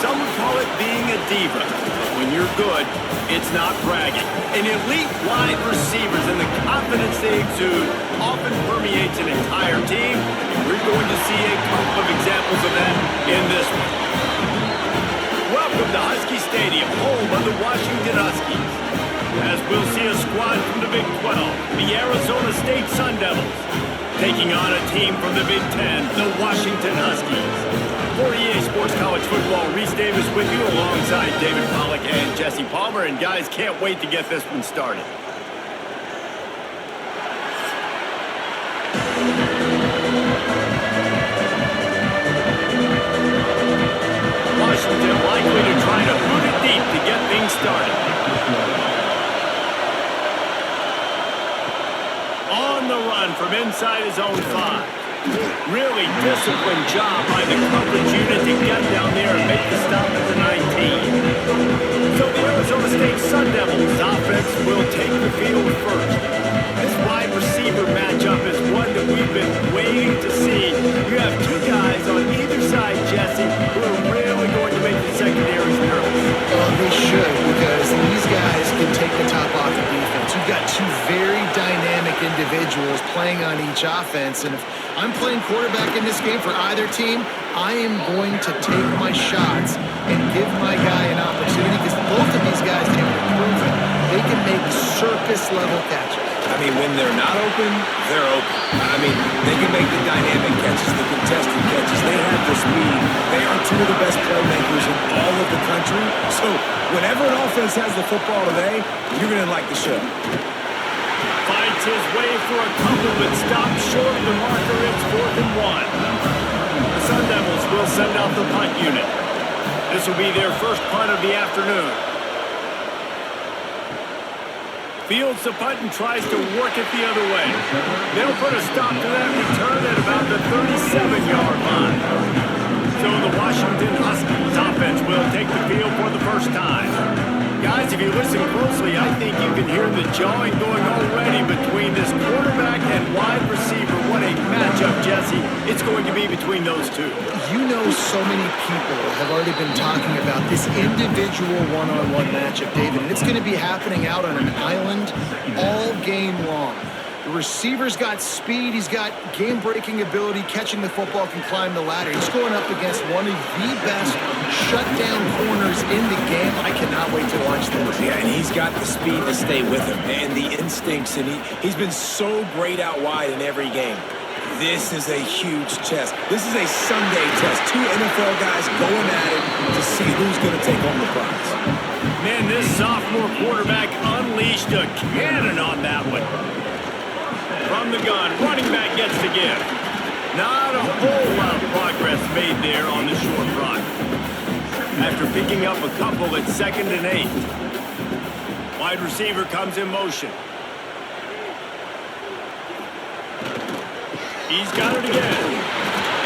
some would call it being a diva. But when you're good, it's not bragging. And elite wide receivers and the confidence they exude often permeates an entire team. And we're going to see a couple of examples of that in this one. Welcome to Husky Stadium, home of the Washington Huskies. As we'll see a squad from the Big 12, the Arizona State Sun Devils, taking on a team from the Big 10, the Washington Huskies. For EA Sports College Football, Reese Davis with you alongside David Pollack and Jesse Palmer. And guys, can't wait to get this one started. Washington likely to try to boot it deep to get things started. On the run from inside his own 5. Really disciplined job by the coverage unit to get down there and make the stop at the 19. So the Arizona State Sun Devils offense will take the field first. This wide receiver matchup is one that we've been waiting to see. You have two guys on either side, Jesse, who are really going to make the secondaries nervous. Well, they should, because these guys can take the top off the defense. You've got two very dynamic individuals playing on each offense, and if I'm playing quarterback in this game for either team, I am going to take my shots and give my guy an opportunity, because both of these guys have proven they can make circus-level catches. I mean, when they're not open, they're open. I mean, they can make the dynamic catches, the contested catches. They have the speed. They are two of the best playmakers in all of the country. So whenever an offense has the football today, you're going to like the show. Fights his way for a couple, but stops short of the marker. It's 4th and 1. The Sun Devils will send out the punt unit. This will be their first punt of the afternoon. Fields the punt and tries to work it the other way. They'll put a stop to that return at about the 37-yard line. So the Washington Huskies offense will take the field for the first time. Guys, if you listen closely, I think you can hear the jawing going already between this quarterback and wide receiver. What a matchup, Jesse, it's going to be between those two. You know, so many people have already been talking about this individual one-on-one matchup, David, and it's going to be happening out on an island all game long. The receiver's got speed, he's got game-breaking ability, catching the football, can climb the ladder. He's going up against one of the best shutdown corners in the game. I cannot wait to watch this. Yeah, and he's got the speed to stay with him and the instincts, and he's been so great out wide in every game. This is a huge test. This is a Sunday test. Two NFL guys going at it to see who's going to take home the prize. Man, this sophomore quarterback unleashed a cannon on that one. From the gun, running back gets the give. Not a whole lot of progress made there on the short run. After picking up a couple at 2nd and 8. Wide receiver comes in motion. He's got it again.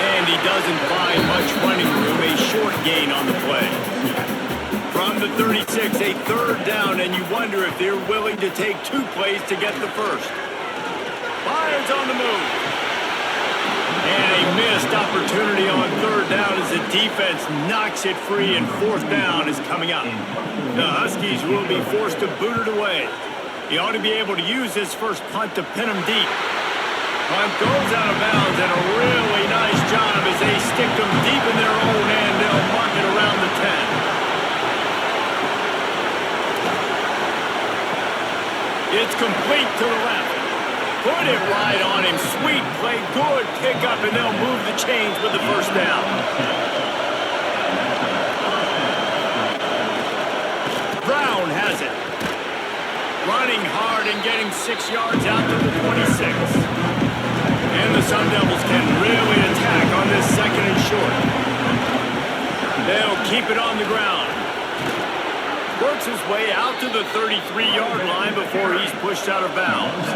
And he doesn't find much running room. A short gain on the play. From the 36, a 3rd down, and you wonder if they're willing to take 2 plays to get the first. Fires on the move. And a missed opportunity on 3rd down as the defense knocks it free, and 4th down is coming up. The Huskies will be forced to boot it away. He ought to be able to use his first punt to pin him deep. Punt goes out of bounds, and a really nice job as they stick them deep in their own end. They'll mark it around the 10. It's complete to the left. Put it right on him. Sweet play. Good pickup, and they'll move the chains with the first down. Brown has it. Running hard and getting 6 yards out to the 26. And the Sun Devils can really attack on this 2nd and short. They'll keep it on the ground. Works his way out to the 33-yard line before he's pushed out of bounds.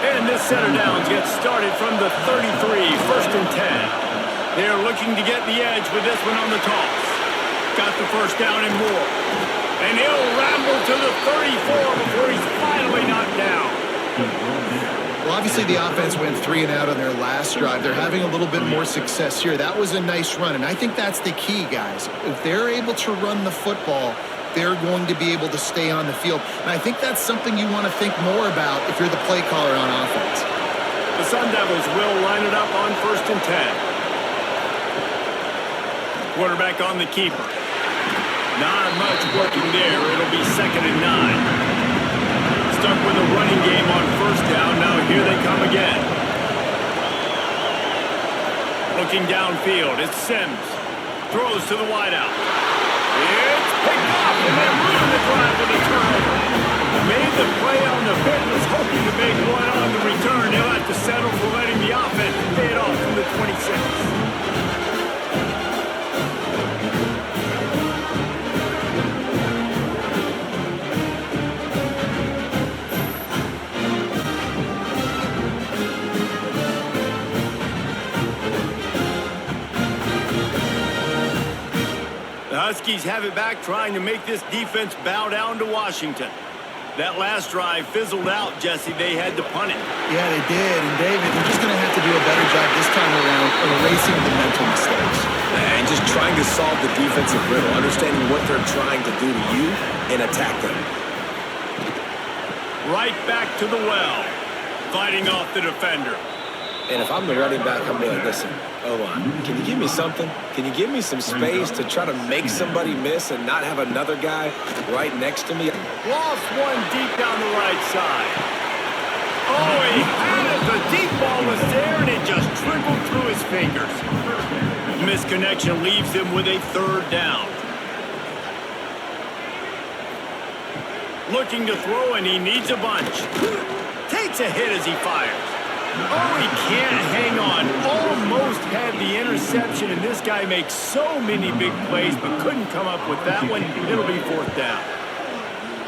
And this set of downs gets started from the 33, 1st and 10. They're looking to get the edge with this one on the toss. Got the first down and more. And he'll ramble to the 34 before he's finally knocked down. Well, obviously the offense went 3 and out on their last drive. They're having a little bit more success here. That was a nice run, and I think that's the key, guys. If they're able to run the football, they're going to be able to stay on the field. And I think that's something you want to think more about if you're the play caller on offense. The Sun Devils will line it up on 1st and 10. Quarterback on the keeper. Not much working there. It'll be 2nd and 9. Stuck with a running game on 1st down. Now here they come again. Looking downfield, it's Sims. Throws to the wideout. It's picked off, and they ruined the drive with a turnover. Made the play on the fit, was hoping to make one on the return. They'll have to settle for letting the offense pay it off from the 26. The Huskies have it back, trying to make this defense bow down to Washington. That last drive fizzled out, Jesse. They had to punt it. Yeah, they did. And, David, they're just going to have to do a better job this time around of erasing the mental mistakes. And just trying to solve the defensive riddle, understanding what they're trying to do to you and attack them. Right back to the well, fighting off the defender. And if I'm the running back, I'm like, listen, O-line, can you give me something? Can you give me some space to try to make somebody miss and not have another guy right next to me? Lost one deep down the right side. Oh, he had it. The deep ball was there, and it just trickled through his fingers. Misconnection leaves him with a 3rd down. Looking to throw, and he needs a bunch. Takes a hit as he fires. Oh, he can't hang on. Almost had the interception, and this guy makes so many big plays, but couldn't come up with that one. It'll be 4th down.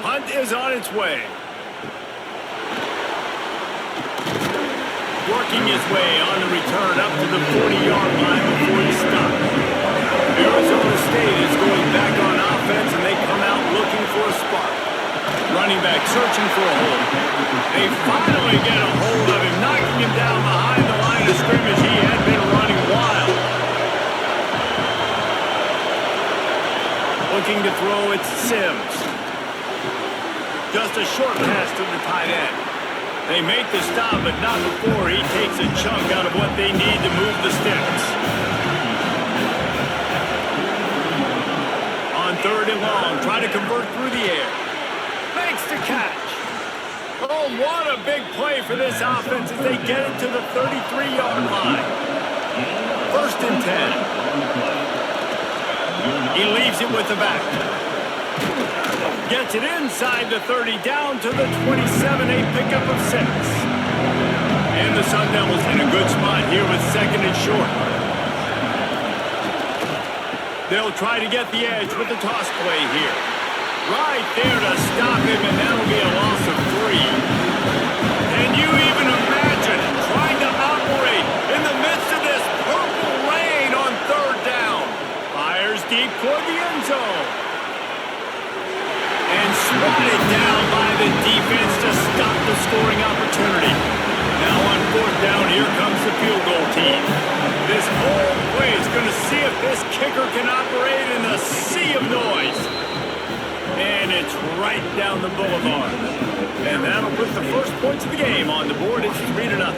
Hunt is on its way. Working his way on the return up to the 40-yard line before he stops. Arizona State is going back on offense, and they come out looking for a spark. Running back searching for a hole. They finally get a hold of him, knocking him down behind the line of scrimmage. He had been running wild. Looking to throw, it's Sims. Just a short pass to the tight end. They make the stop, but not before he takes a chunk out of what they need to move the sticks. On 3rd and long, try to convert through the air. Makes the catch. Oh, what a big play for this offense as they get it to the 33-yard line. 1st and 10. He leaves it with the back. Gets it inside the 30, down to the 27, a pickup of 6. And the Sun Devils in a good spot here with 2nd and short. They'll try to get the edge with the toss play here. Right there to stop him, and that'll be a loss of 3. Can you even imagine trying to operate in the midst of this purple rain on 3rd down? Fires deep toward the end zone. And swatted down by the defense to stop the scoring opportunity. Now on 4th down, here comes the field goal team. This whole play is going to see if this kicker can operate in the sea of noise. And it's right down the boulevard. And that'll put the first points of the game on the board. It's 3-0.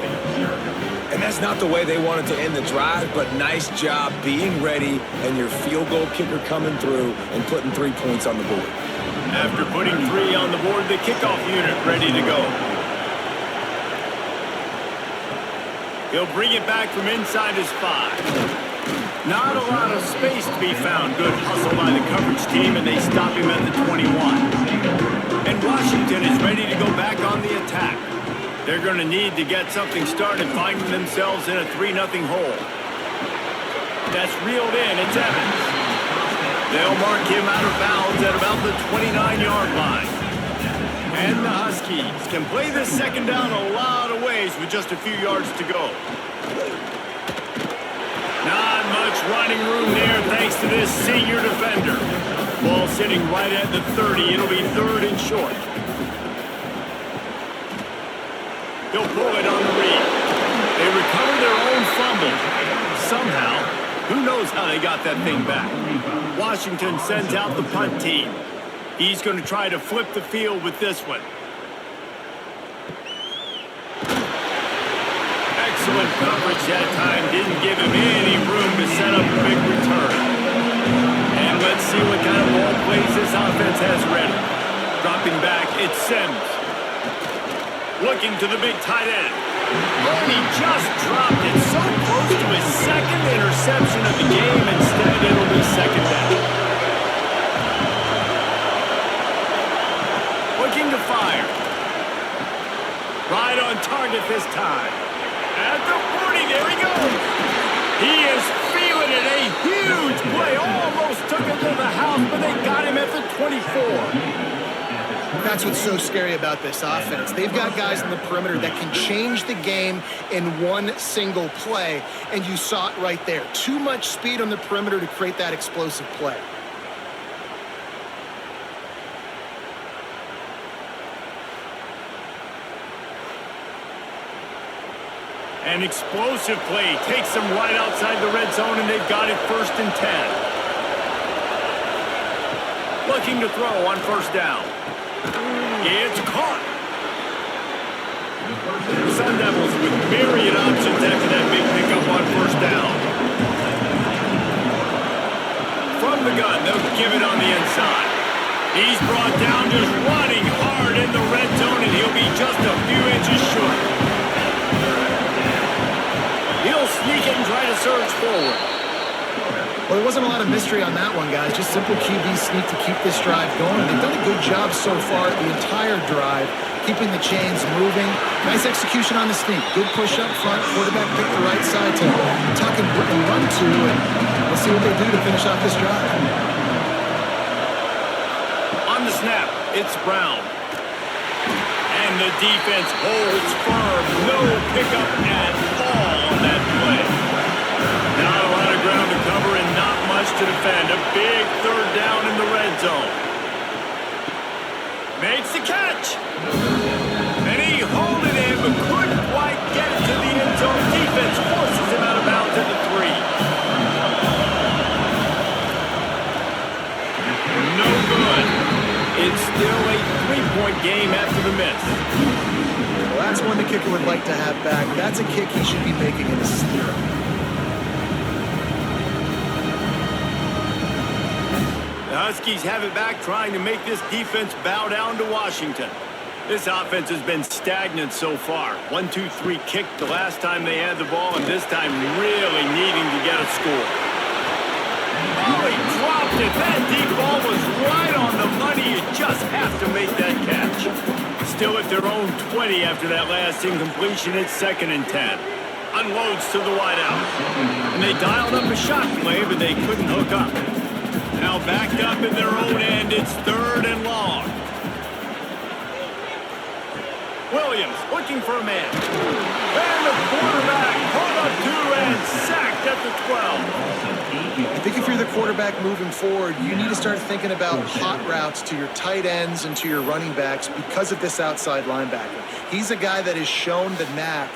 And that's not the way they wanted to end the drive, but nice job being ready and your field goal kicker coming through and putting 3 points on the board. After putting 3 on the board, the kickoff unit ready to go. He'll bring it back from inside his 5. Not a lot of space to be found. Good hustle by the coverage team, and they stop him at the 21. And Washington is ready to go back on the attack. They're going to need to get something started, finding themselves in a 3-0 hole. That's reeled in. It's Evans. They'll mark him out of bounds at about the 29-yard line. And the Huskies can play this 2nd down a lot of ways with just a few yards to go. Not much running room there thanks to this senior defender. Ball sitting right at the 30. It'll be 3rd and short. He'll pull it on the read. They recover their own fumble. Somehow, who knows how they got that thing back. Washington sends out the punt team. He's going to try to flip the field with this one. Excellent coverage that time. Didn't give him any room to set up a big return. And let's see what kind of ball plays this offense has ready. Dropping back, it's Sims. Looking to the big tight end. Oh, he just dropped it so close to his second interception of the game. Instead, it'll be second down. Looking to fire. Right on target this time. At the 40, there he goes. He is feeling it. A huge play. Almost took it to the house, but they got him at the 24. That's what's so scary about this offense. They've got guys in the perimeter that can change the game in one single play, and you saw it right there. Too much speed on the perimeter to create that explosive play. An explosive play takes them right outside the red zone, and they've got it 1st and 10. Looking to throw on 1st down. It's caught. The Sun Devils with myriad options after that big pickup on 1st down. From the gun, they'll give it on the inside. He's brought down just running hard in the red zone, and he'll be just a few inches short. He'll sneak it and try to surge forward. Well, there wasn't a lot of mystery on that one, guys. Just simple QB sneak to keep this drive going. They've done a good job so far the entire drive, keeping the chains moving. Nice execution on the sneak. Good push up front. Quarterback picked the right side to tuck and run to, and we'll see what they do to finish off this drive. On the snap, it's Brown. And the defense holds firm. No pickup at all on that play. Not a lot of ground to cover and not much to defend. A big 3rd down in the red zone. Makes the catch. And he hauled it in, but couldn't quite get it to the end zone. Defense forces him out of bounds at the 3. No good. It's still a 3-point game after the miss. Well, that's one the kicker would like to have back. That's a kick he should be making in his sleep. The Huskies have it back, trying to make this defense bow down to Washington. This offense has been stagnant so far. 1-2-3 kick the last time they had the ball, and this time really needing to get a score. Oh, he dropped it. That deep ball was right on the money. You just have to make that catch. Still at their own 20 after that last incompletion. It's 2nd and 10. Unloads to the wideout. And they dialed up a shot play, but they couldn't hook up. Now backed up in their own end, it's 3rd and long. Williams looking for a man. And the quarterback caught up 2 and sacked at the 12. I think if you're the quarterback moving forward, you need to start thinking about hot routes to your tight ends and to your running backs because of this outside linebacker. He's a guy that has shown the knack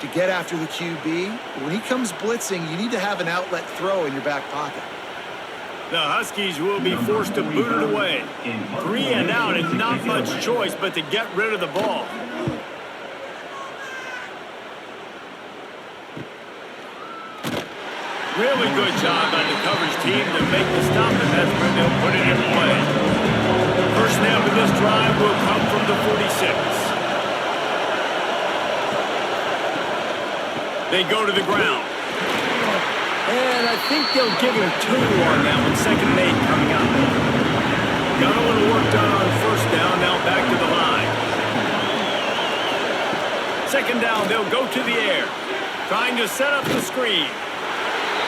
to get after the QB. When he comes blitzing, you need to have an outlet throw in your back pocket. The Huskies will be forced to boot it away. 3 and out and not much choice but to get rid of the ball. Really good job by the coverage team to make the stop, and that's where they'll put it in play. First snap of this drive will come from the 46. They go to the ground. And I think they'll give him 2 on that one. 2nd and 8 coming up. Got a little work done on 1st down. Now back to the line. 2nd down, they'll go to the air. Trying to set up the screen.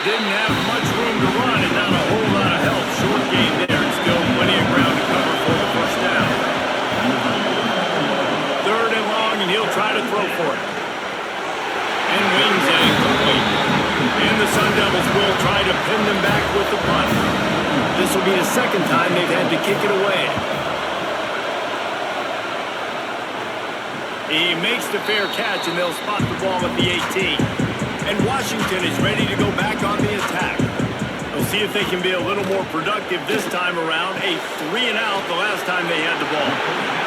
Didn't have much room to run and not a whole lot of help. Short game there. Still plenty of ground to cover for the 1st down. 3rd and long, and he'll try to throw for it. And wings it incomplete. And the Sun Devils will try to pin them back with the punt. This will be the 2nd time they've had to kick it away. He makes the fair catch, and they'll spot the ball at the 18. And Washington is ready to go back on the attack. We'll see if they can be a little more productive this time around. A 3-and-out the last time they had the ball.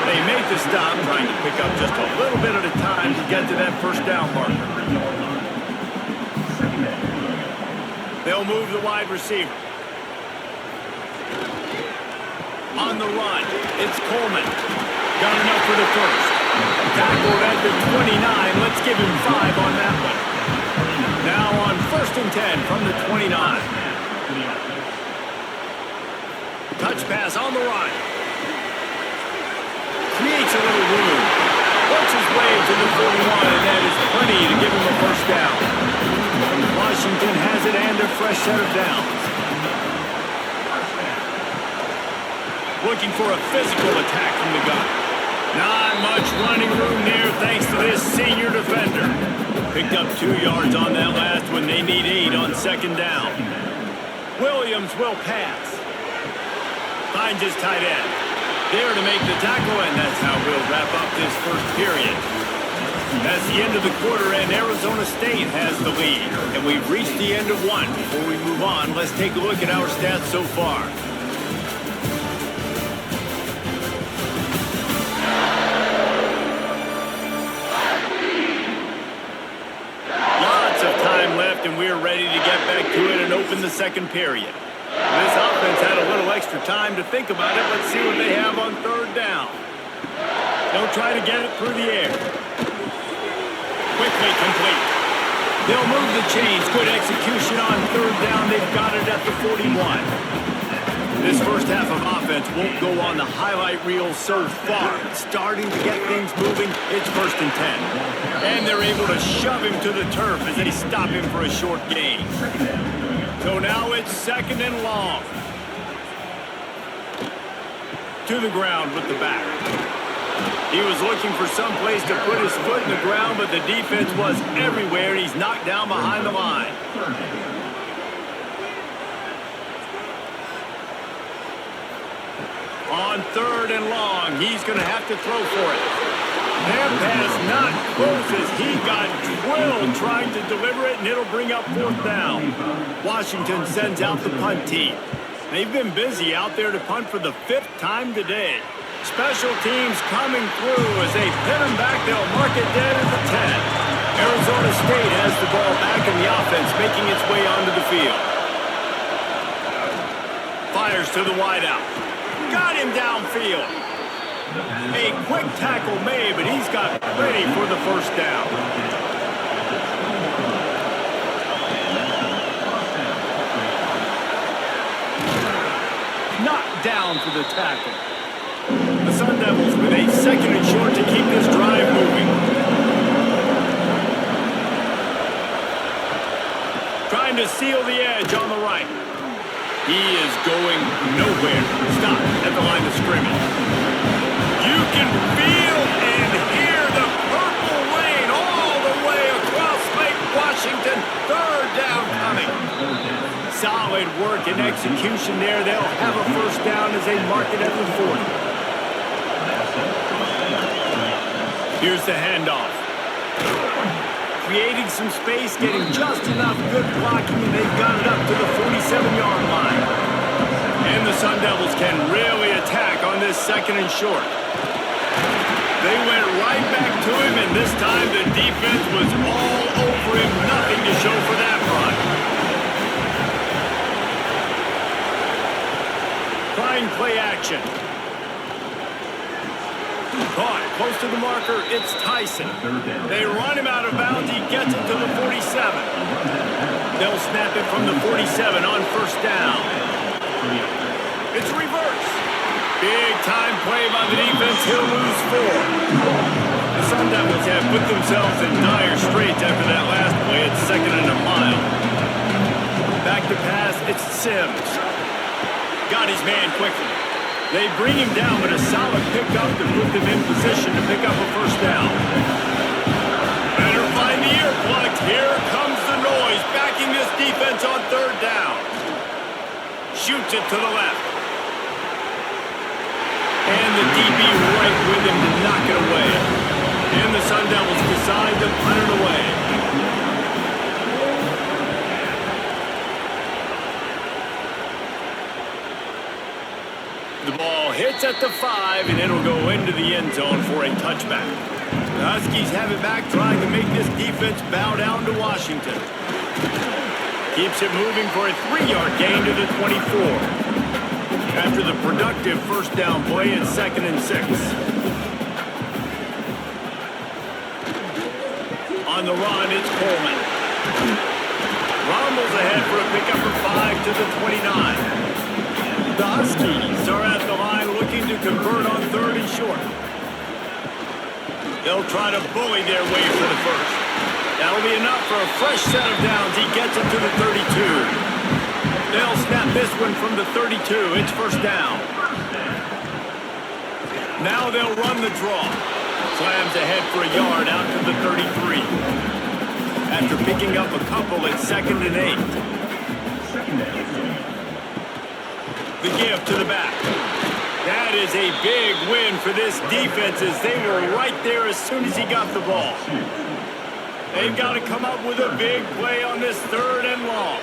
They make the stop, trying to pick up just a little bit at a time to get to that first down marker. They'll move the wide receiver. On the run, it's Coleman. Got enough for the first. Tackled at the 29. Let's give him 5 on that one. Now on 1st and 10 from the 29. Touch pass on the run. Creates a little room. Works his way to the 41, and that is plenty to give him a first down. Washington has it and a fresh set of downs. Looking for a physical attack from the gun. Not much running room there thanks to this senior defender. Picked up 2 yards on that last one. They need 8 on 2nd down. Williams will pass. Finds his tight end. There to make the tackle, and that's how we'll wrap up this first period. That's the end of the quarter, and Arizona State has the lead. And we've reached the end of one. Before we move on, let's take a look at our stats so far. Lots of time left, and we're ready to get back to it and open the second period. This offense had a little extra time to think about it. Let's see what they have on 3rd down. They'll try to get it through the air. Quickly complete. They'll move the chains. Good execution on 3rd down. They've got it at the 41. This first half of offense won't go on the highlight reel so far. It's starting to get things moving. It's 1st and 10. And they're able to shove him to the turf as they stop him for a short gain. So now it's 2nd and long. To the ground with the back. He was looking for some place to put his foot in the ground, but the defense was everywhere. He's knocked down behind the line. On 3rd and long, he's going to have to throw for it. That pass not close as he got drilled trying to deliver it, and it'll bring up 4th down. Washington sends out the punt team. They've been busy out there to punt for the 5th time today. Special teams coming through as they pin them back. They'll mark it dead at the 10. Arizona State has the ball back in the offense, making its way onto the field. Fires to the wideout. Got him downfield. A quick tackle made, but he's got ready for the first down. Knocked down for the tackle. The Sun Devils with a 2nd and short to keep this drive moving. Trying to seal the edge on the right. He is going nowhere. Stop at the line of scrimmage. You can feel and hear the purple rain all the way across Lake Washington. 3rd down coming. Solid work and execution there. They'll have a first down as they mark it at the 40. Here's the handoff. Creating some space, getting just enough good blocking, and they've got it up to the 47-yard line. And the Sun Devils can really attack on this 2nd and short. They went right back to him, and this time the defense was all over him. Nothing to show for that run. Trying play action. Caught close to the marker. It's Tyson. They run him out of bounds. He gets it to the 47. They'll snap it from the 47 on 1st down. It's reverse. Big time play by the defense. He'll lose 4. The Sun Devils have put themselves in dire straits after that last play. It's 2nd and a mile. Back to pass. It's Sims. Got his man quickly. They bring him down, but a solid pickup to put them in position to pick up a first down. Better find the earplugs. Here comes the noise, backing this defense on 3rd down. Shoots it to the left. And the DB right with him to knock it away. And the Sun Devils decide to punt it away. The ball hits at the 5, and it'll go into the end zone for a touchback. The Huskies have it back, trying to make this defense bow down to Washington. Keeps it moving for a 3-yard gain to the 24. After the productive first down play, it's 2nd and 6. On the run, it's Coleman. Rumbles ahead for a pickup of 5 to the 29. The Huskies are at the line looking to convert on 3rd and short. They'll try to bully their way for the first. That'll be enough for a fresh set of downs. He gets it to the 32. They'll snap this one from the 32. It's first down. Now they'll run the draw. Slams ahead for a yard out to the 33. After picking up a couple, it's 2nd and 8. The give to the back. That is a big win for this defense, as they were right there as soon as he got the ball. They've got to come up with a big play on this 3rd and long.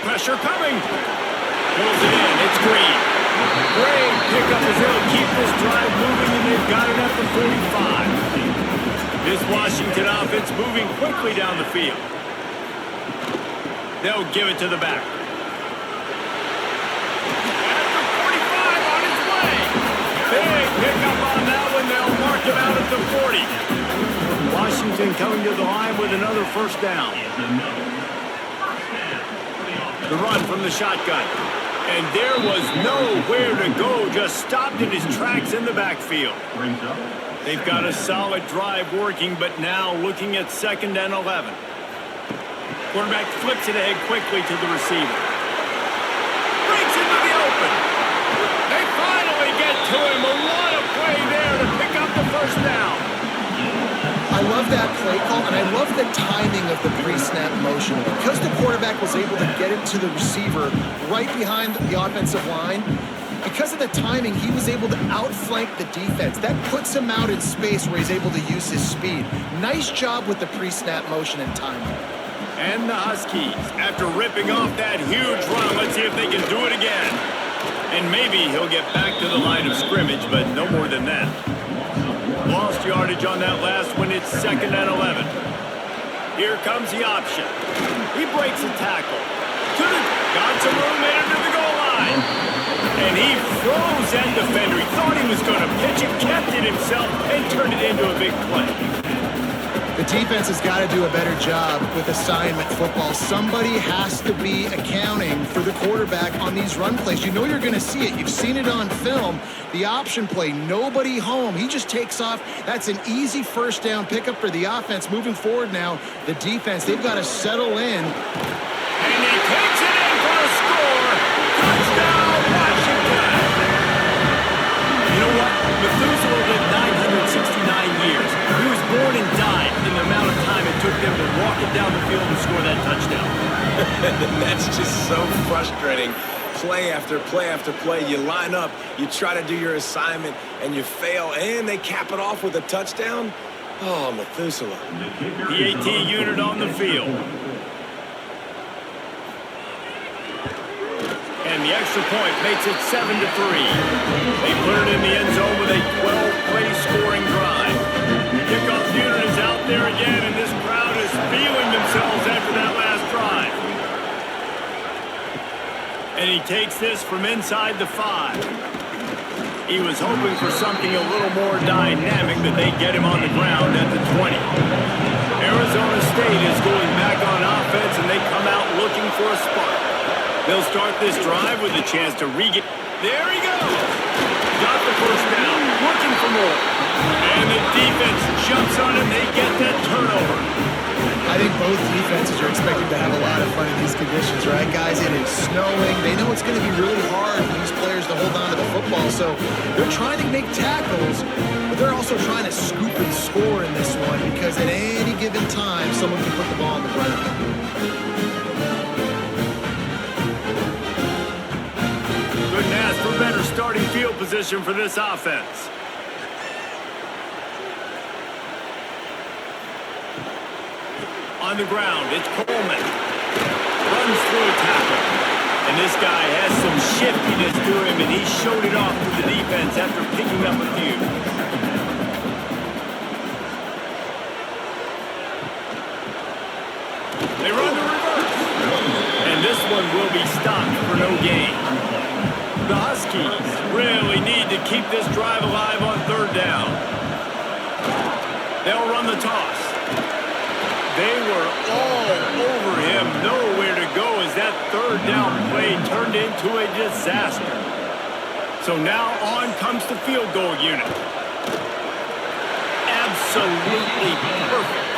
Pressure coming. Pulls it in. It's Green. Great pickup as they'll keep this drive moving, and they've got it at the 45. This Washington offense moving quickly down the field. They'll give it to the back. Big pickup on that one. They'll mark him out at the 40. Washington coming to the line with another first down. The run from the shotgun. And there was nowhere to go. Just stopped in his tracks in the backfield. They've got a solid drive working, but now looking at 2nd and 11. Quarterback flips it ahead quickly to the receiver. Breaks into the open. They finally get to him. What a play there to pick up the first down. I love that play call, and I love the timing of the pre-snap motion. Because the quarterback was able to get it to the receiver right behind the offensive line, because of the timing, he was able to outflank the defense. That puts him out in space where he's able to use his speed. Nice job with the pre-snap motion and timing. And the Huskies, after ripping off that huge run, let's see if they can do it again. And maybe he'll get back to the line of scrimmage, but no more than that. Lost yardage on that last one. It's 2nd and 11. Here comes the option. He breaks a tackle. Got some room into the goal line. And he froze that defender. He thought he was going to pitch it, kept it himself, and turned it into a big play. The defense has got to do a better job with assignment football. Somebody has to be accounting for the quarterback on these run plays. You know you're going to see it. You've seen it on film. The option play, nobody home. He just takes off. That's an easy first down pickup for the offense. Moving forward now, the defense, they've got to settle in. And he takes it in for a score. Touchdown, Washington. You know what? Methuselah lived 969 years. He was born and died in the amount of time it took them to walk it down the field and score that touchdown. That's just so frustrating. Play after play after play. You line up, you try to do your assignment, and you fail, and they cap it off with a touchdown? Oh, Methuselah. The AT unit on the field. And the extra point makes it 7-3. They put it in the end zone with a 12-play scoring drive. Kickoff unit is out there again, and this crowd is feeling themselves after that last drive. And he takes this from inside the 5. He was hoping for something a little more dynamic, but they get him on the ground at the 20. Arizona State is going back on offense, and they come out looking for a spark. They'll start this drive with a chance to re-get. There he goes. Got the first down, looking for more. And the defense jumps on him. They get that turnover. I think both defenses are expected to have a lot of fun in these conditions, right, guys? It is snowing. They know it's going to be really hard for these players to hold on to the football, so they're trying to make tackles, but they're also trying to scoop and score in this one because at any given time, someone can put the ball on the ground. Couldn't ask for better starting field position for this offense. On the ground, it's Coleman. Runs through a tackle. And this guy has some shiftiness to him, and he showed it off to the defense after picking up a few. They run the reverse. And this one will be stopped for no gain. The Huskies really need to keep this drive alive on third down. They'll run the toss. They were all over him, nowhere to go as that third down play turned into a disaster. So now on comes the field goal unit. Absolutely perfect.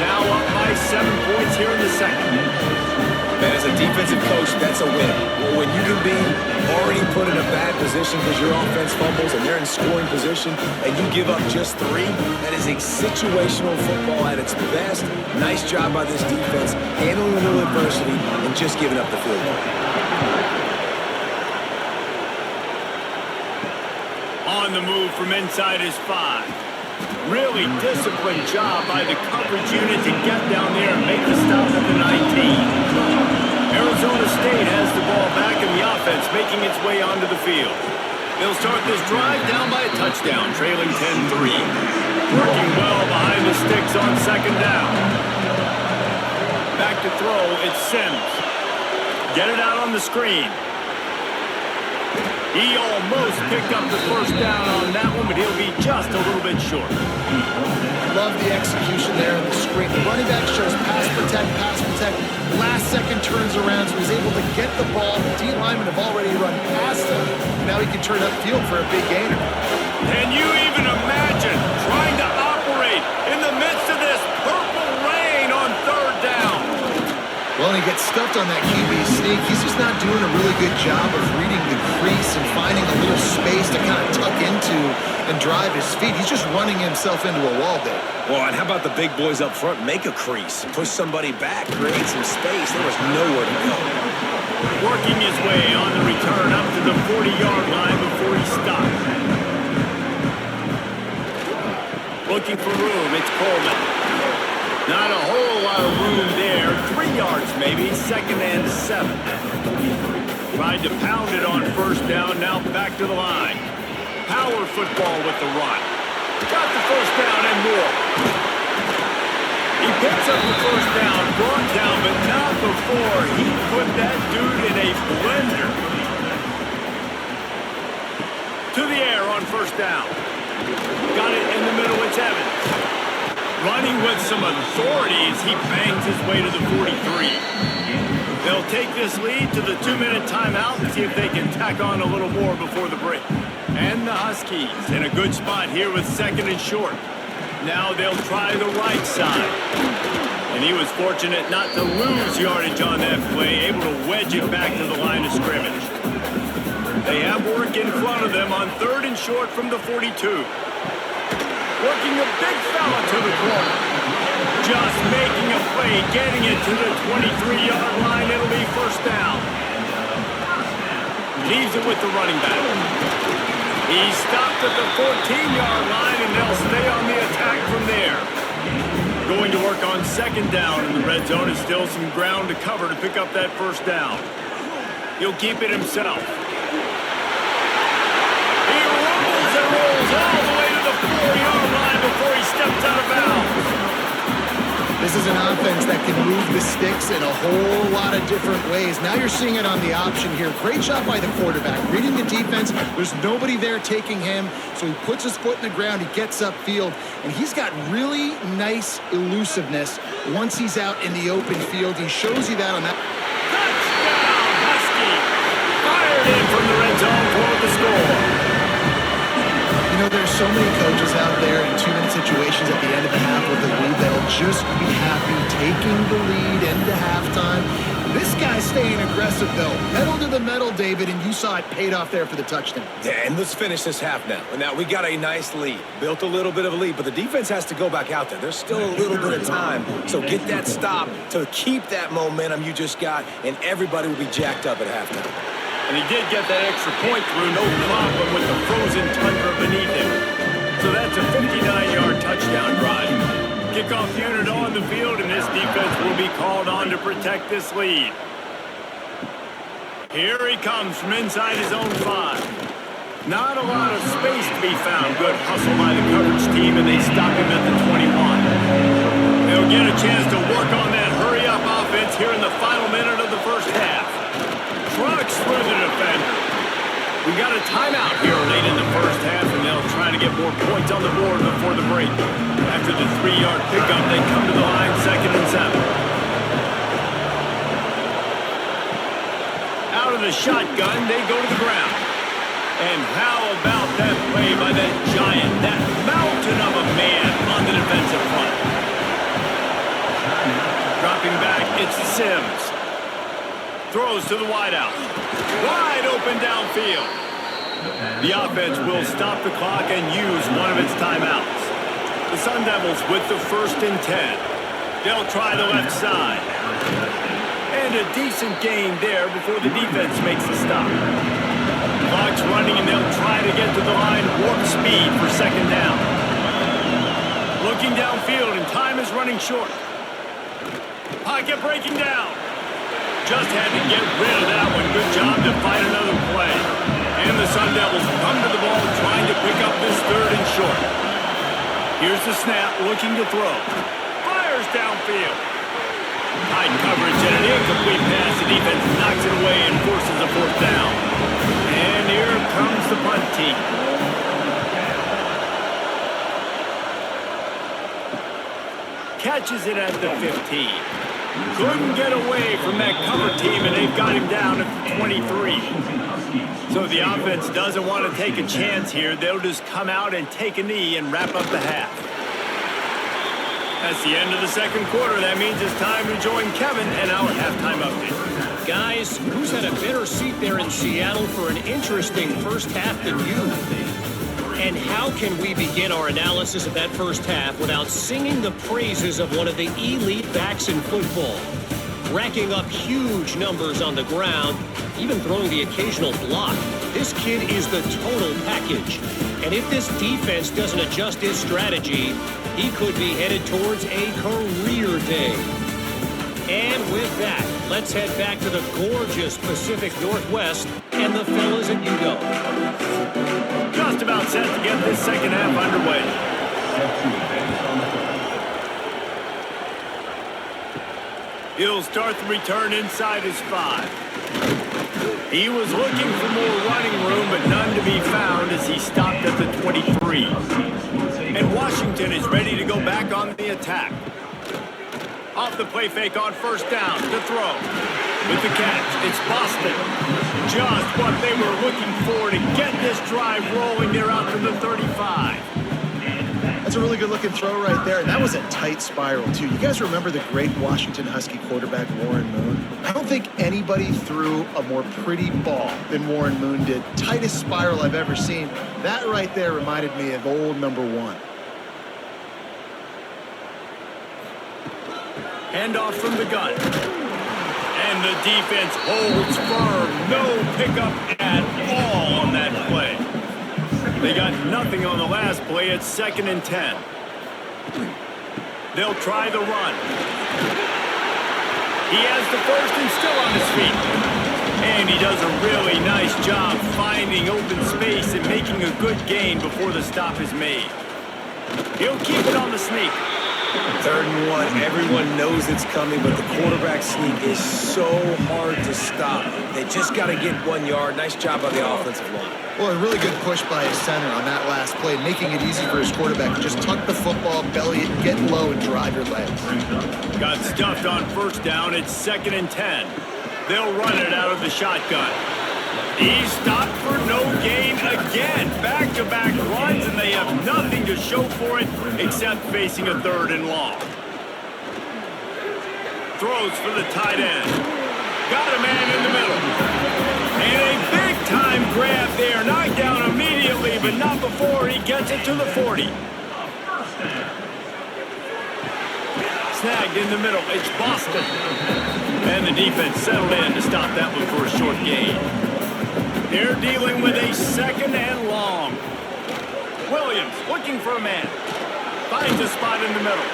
Now up by 7 points here in the second. Man, as a defensive coach, that's a win. When you can be already put in a bad position because your offense fumbles and they're in scoring position and you give up just 3, that is a situational football at its best. Nice job by this defense, handling a little adversity and just giving up the field goal. On the move from inside his 5. Really disciplined job by the coverage unit to get down there and make the stop at the 19. Arizona State has the ball back in the offense, making its way onto the field. They'll start this drive down by a touchdown, trailing 10-3. Working well behind the sticks on second down. Back to throw, it's Sims. Get it out on the screen. He almost picked up the first down on that one, but he'll be just a little bit short. Love the execution there on the screen. The running back shows pass protect. Last second turns around, so he's able to get the ball. The D linemen have already run past him. Now he can turn upfield for a big gainer. Can you even imagine trying to operate in the midst of this purple rain on third down? Well, he gets stuffed on that QB sneak. He's just not doing a really good job of reading the crease and finding a little space to kind of tuck into and drive his feet. He's just running himself into a wall there. Well, and how about the big boys up front? Make a crease, push somebody back, create some space. There was nowhere to go. Working his way on the return up to the 40-yard line before he stopped. Looking for room, it's Coleman. Not a whole lot of room there. 3 yards maybe, 2nd and 7. Tried to pound it on first down, now back to the line. Power football with the run. Got the first down and more. He picks up the first down, brought down, but not before he put that dude in a blender. To the air on first down. Got it in the middle, it's Evans. Running with some authority as he bangs his way to the 43. They'll take this lead to the 2-minute timeout and see if they can tack on a little more before the break. And the Huskies in a good spot here with 2nd and short. Now they'll try the right side. And he was fortunate not to lose yardage on that play, able to wedge it back to the line of scrimmage. They have work in front of them on 3rd and short from the 42. Working a big fella to the corner. Just making a play, getting it to the 23-yard line. It'll be first down. Leaves it with the running back. He's stopped at the 14-yard line, and they'll stay on the attack from there. Going to work on 2nd down in the red zone is still some ground to cover to pick up that first down. He'll keep it himself. He rumbles and rolls all the way to the 4-yard line before he steps out of bounds. This is an offense that can move the sticks in a whole lot of different ways. Now you're seeing it on the option here. Great job by the quarterback. Reading the defense, there's nobody there taking him, so he puts his foot in the ground, he gets upfield, and he's got really nice elusiveness once he's out in the open field. He shows you that on that. Touchdown, Husky! Fired in from the red zone for the score. You know, there's so many coaches out there in 2-minute situations at the end of the half with the lead that'll just be happy taking the lead into halftime. This guy's staying aggressive, though. Pedal to the metal, David, and you saw it paid off there for the touchdown. Yeah, and let's finish this half now. Now, we got a nice lead. Built a little bit of a lead, but the defense has to go back out there. There's still a little bit of time. So get that stop to keep that momentum you just got, and everybody will be jacked up at halftime. And he did get that extra point through, no problem with the frozen tundra beneath him. So that's a 59-yard touchdown drive. Kickoff unit on the field, and this defense will be called on to protect this lead. Here he comes from inside his own 5. Not a lot of space to be found. Good hustle by the coverage team, and they stop him at the 21. They'll get a chance to work on that hurry-up offense here in the final minute of the first half. Trucks through the defender. We got a timeout here late in the first half, and they'll try to get more points on the board before the break. After the 3-yard pickup, they come to the line, 2nd and 7. Out of the shotgun, they go to the ground. And how about that play by that giant, that mountain of a man on the defensive front? Dropping back, it's Sims. Throws to the wideout. Wide open downfield. The offense will stop the clock and use one of its timeouts. The Sun Devils with the 1st and 10. They'll try the left side. And a decent gain there before the defense makes a stop. Clock's running, and they'll try to get to the line warp speed for 2nd down. Looking downfield, and time is running short. Pocket breaking down. Just had to get rid of that one. Good job to fight another play. And the Sun Devils come to the ball trying to pick up this 3rd and short. Here's the snap, looking to throw. Fires downfield. Tight coverage and an incomplete pass. The defense knocks it away and forces a 4th down. And here comes the punt team. Catches it at the 15. Couldn't get away from that cover team, and they've got him down at the 23. So the offense doesn't want to take a chance here. They'll just come out and take a knee and wrap up the half. That's the end of the 2nd quarter. That means it's time to join Kevin and our halftime update. Guys, who's had a better seat there in Seattle for an interesting first half than you? And how can we begin our analysis of that first half without singing the praises of one of the elite backs in football? Racking up huge numbers on the ground, even throwing the occasional block. This kid is the total package. And if this defense doesn't adjust his strategy, he could be headed towards a career day. And with that, let's head back to the gorgeous Pacific Northwest and the fellas at Udo. Just about set to get this 2nd half underway. He'll start the return inside his 5. He was looking for more running room, but none to be found as he stopped at the 23. And Washington is ready to go back on the attack. Off the play fake on 1st down to throw. With the catch, it's Boston. Just what they were looking for to get this drive rolling. They're out to the 35. That's a really good-looking throw right there. And that was a tight spiral, too. You guys remember the great Washington Husky quarterback, Warren Moon? I don't think anybody threw a more pretty ball than Warren Moon did. Tightest spiral I've ever seen. That right there reminded me of old number 1. Handoff from the gun. And the defense holds firm. No pickup at all on that play. They got nothing on the last play. It's 2nd and 10. They'll try the run. He has the 1st and still on his feet. And he does a really nice job finding open space and making a good gain before the stop is made. He'll keep it on the sneak. 3rd and 1. Everyone knows it's coming, but the quarterback sneak is so hard to stop. They just got to get 1 yard. Nice job by the offensive line. Well, a really good push by his center on that last play, making it easy for his quarterback to just tuck the football, belly it, get low, and drive your legs. Got stuffed on 1st down. It's 2nd and 10. They'll run it out of the shotgun. He stopped for no gain again. Back-to-back runs, and they have nothing to show for it except facing a 3rd and long. Throws for the tight end. Got a man in the middle. And a big-time grab there. Knocked down immediately, but not before he gets it to the 40. Snagged in the middle. It's Boston. And the defense settled in to stop that one for a short gain. They're dealing with a 2nd and long. Williams looking for a man. Finds a spot in the middle.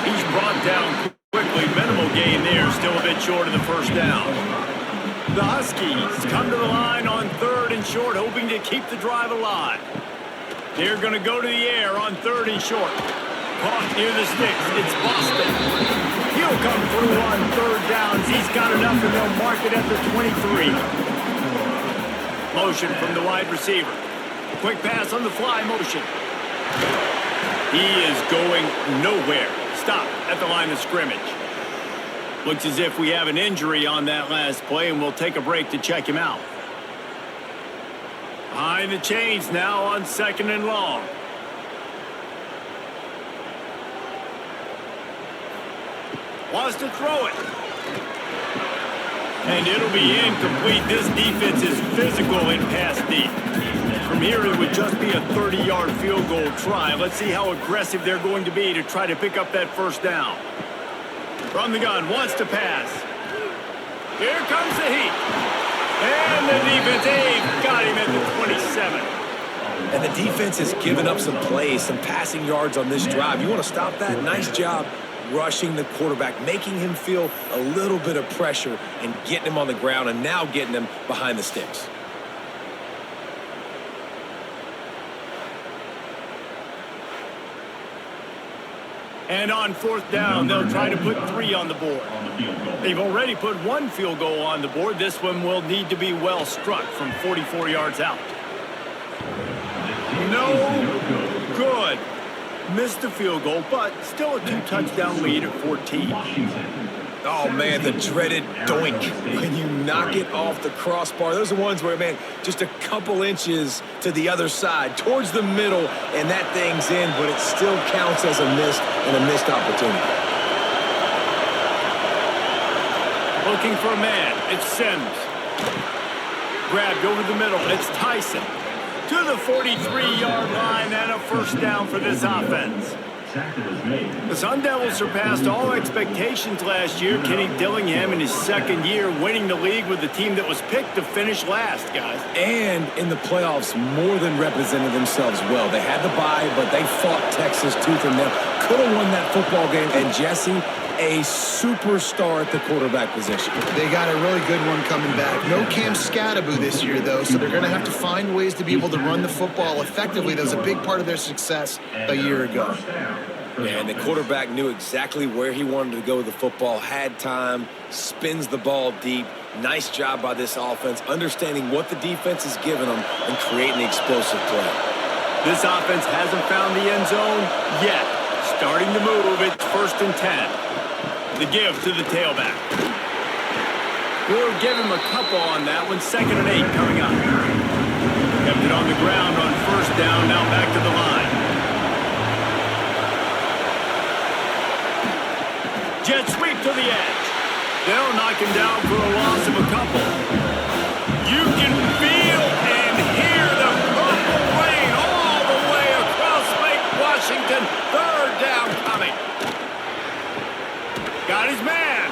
He's brought down quickly. Minimal gain there. Still a bit short of the first down. The Huskies come to the line on 3rd and short, hoping to keep the drive alive. They're going to go to the air on 3rd and short. Caught near the sticks. It's Boston. He'll come through on 3rd downs. He's got enough, and they'll mark it at the 23. Motion from the wide receiver. Quick pass on the fly motion. He is going nowhere. Stop at the line of scrimmage. Looks as if we have an injury on that last play, and we'll take a break to check him out. Behind the chains now on 2nd and long. Wants to throw it. And it'll be incomplete. This defense is physical in pass deep. From here, it would just be a 30-yard field goal try. Let's see how aggressive they're going to be to try to pick up that first down. From the gun, wants to pass. Here comes the heat. And the defense, got him at the 27. And the defense has given up some plays, some passing yards on this drive. You want to stop that? Nice job rushing the quarterback, making him feel a little bit of pressure and getting him on the ground and now getting him behind the sticks. And on 4th down, they'll try to put 3 on the board. They've already put 1 field goal on the board. This one will need to be well struck from 44 yards out. No good. Missed the field goal, but still a 2-touchdown lead at 14. Oh, man, the dreaded doink when you knock it off the crossbar. Those are ones where, man, just a couple inches to the other side, towards the middle, and that thing's in, but it still counts as a miss and a missed opportunity. Looking for a man. It's Sims. Grabbed over the middle. It's Tyson. To the 43-yard line and a first down for this offense. The Sun Devils surpassed all expectations last year. Kenny Dillingham in his 2nd year winning the league with the team that was picked to finish last, guys. And in the playoffs, more than represented themselves well. They had the bye, but they fought Texas tooth and nail. Could have won that football game. And Jesse, a superstar at the quarterback position. They got a really good one coming back. No Cam Scattaboo this year, though, so they're going to have to find ways to be able to run the football effectively. That was a big part of their success a year ago. Yeah, and the quarterback knew exactly where he wanted to go with the football, had time, spins the ball deep. Nice job by this offense, understanding what the defense is giving them and creating the explosive play. This offense hasn't found the end zone yet. Starting to move, it's 1st and 10. The give to the tailback. We'll give him a couple on that one. 2nd and 8 coming up. Kept it on the ground on 1st down, now back to the line. Jet sweep to the edge. They'll knock him down for a loss of a couple. You can feel and hear the purple rain all the way across Lake Washington. 3rd down coming. Got his man.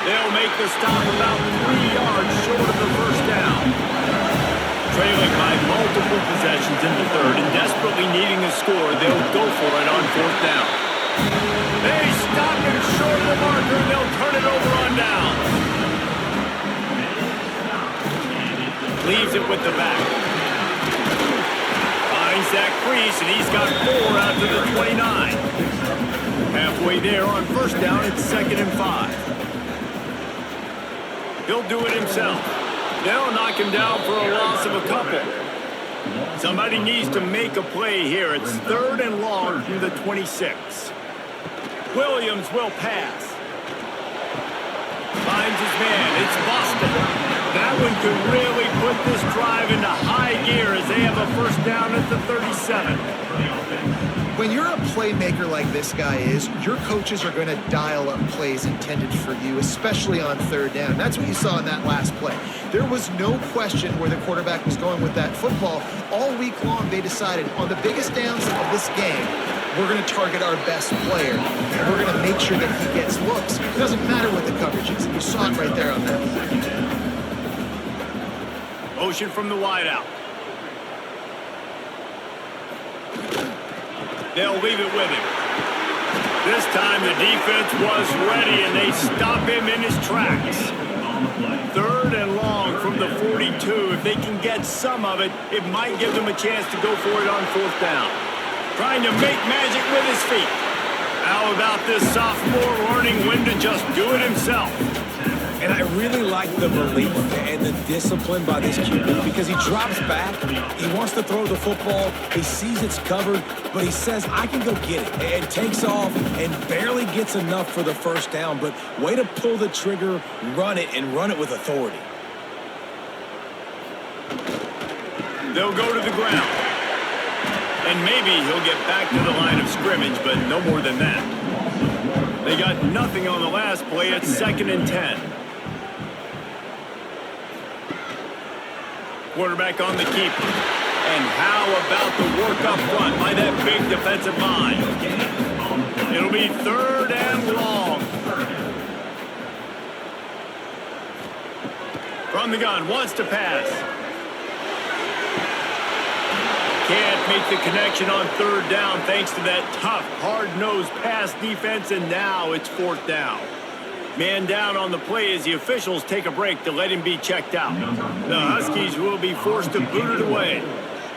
They'll make the stop about 3 yards short of the first down. Trailing by multiple possessions in the 3rd and desperately needing a score, they'll go for it on 4th down. They stop him short of the marker, and they'll turn it over on down. Leaves it with the back. Finds that crease, and he's got 4 out to the 29. Halfway there on 1st down, it's 2nd and 5. He'll do it himself. They'll knock him down for a loss of a couple. Somebody needs to make a play here. It's 3rd and long from the 26. Williams will pass. Finds his man. It's Boston. That one could really put this drive into high gear as they have a first down at the 37. When you're a playmaker like this guy is, your coaches are going to dial up plays intended for you, especially on 3rd down. That's what you saw in that last play. There was no question where the quarterback was going with that football. All week long, they decided on the biggest downs of this game, we're going to target our best player, and we're going to make sure that he gets looks. It doesn't matter what the coverage is. You saw it right there on that play. Motion from the wideout. They'll leave it with him. This time the defense was ready, and they stop him in his tracks. 3rd and long from the 42. If they can get some of it, it might give them a chance to go for it on 4th down. Trying to make magic with his feet. How about this sophomore learning when to just do it himself? And I really like the belief and the discipline by this QB because he drops back, he wants to throw the football, he sees it's covered, but he says, I can go get it, and takes off and barely gets enough for the 1st down, but way to pull the trigger, run it, and run it with authority. They'll go to the ground. And maybe he'll get back to the line of scrimmage, but no more than that. They got nothing on the last play. It's 2nd and 10. Quarterback on the keeper. And how about the work up front by that big defensive line? It'll be 3rd and long. From the gun, wants to pass. Can't make the connection on 3rd down thanks to that tough, hard-nosed pass defense, and now it's 4th down. Man down on the play as the officials take a break to let him be checked out. The Huskies will be forced to boot it away.